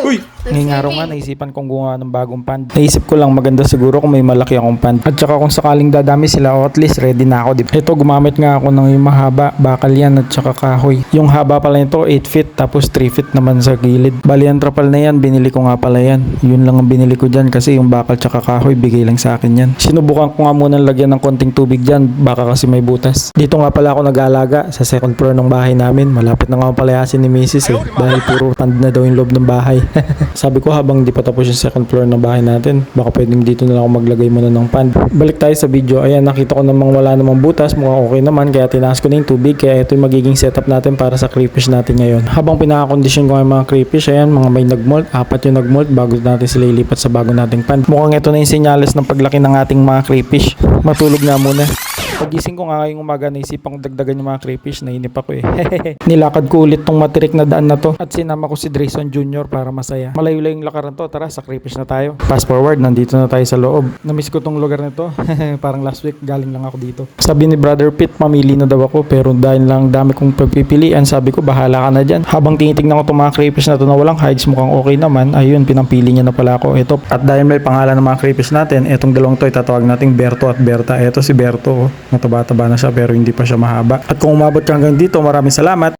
Uy! Ngayong araw nga naisipan kong gumawa ng bagong pond. Naisip ko lang maganda siguro kung may malaki akong pond. At saka kung sakaling dadami sila o at least ready na ako. Ito gumamit nga ako ng yung mahaba, bakal yan at saka kahoy. Yung haba pala nito 8 feet tapos 3 feet naman sa gilid. Bali ang trapal na yan, binili ko nga pala yan. Yun lang ang binili ko dyan kasi yung bakal tsaka kahoy bigay lang sa akin yan. Sinubukan ko nga muna lagyan ng konting tubig dyan baka kasi may butas. Dito nga pala ako nag-aalaga sa second floor ng bahay namin. Malapit na nga palayasin ni Mrs. Dahil puro pond na daw yung loob ng bahay. Sabi ko habang di pa tapos yung second floor ng bahay natin, baka pwedeng dito na lang ako maglagay muna ng pond. Balik tayo sa video. Ayan, nakita ko namang wala namang butas. Mukhang okay naman kaya tinaas ko na yung tubig. Kaya ito yung magiging setup natin para sa crayfish natin ngayon. Habang pinaka-condition ko yung mga crayfish, ayan, mga may nag-molt. 4 yung nag-molt bago natin sila ilipat sa bago nating pond. Mukhang ito na yung senyales ng paglaki ng ating mga crayfish. Matulog na muna. Pagising ko nga ngayong umaga, naisipan kong dagdagan yung mga crayfish, nainip ako eh. Nilakad ko ulit tong matirik na daan na to at sinama ko si Drayson Jr. para masaya. Malayo-layo yung lakaran to, tara sa crayfish na tayo. Fast forward, nandito na tayo sa loob. Namiss ko tong lugar na to. Parang last week galing lang ako dito. Sabi ni Brother Pete, mamili na daw ako pero dahil lang dami kong pagpipilian, sabi ko bahala ka na dyan. Habang tinitignan ko tong mga crayfish na to na walang hides, mukhang okay naman, ayun, pinampili niya na pala ako. Ito, at dahil may pangalan ng mga crayfish natin, etong dalawang to itatawag nating Berto at Berta. Ito si Berto, mataba-taba na siya pero hindi pa siya mahaba. At kung umabot ka hanggang dito, maraming salamat.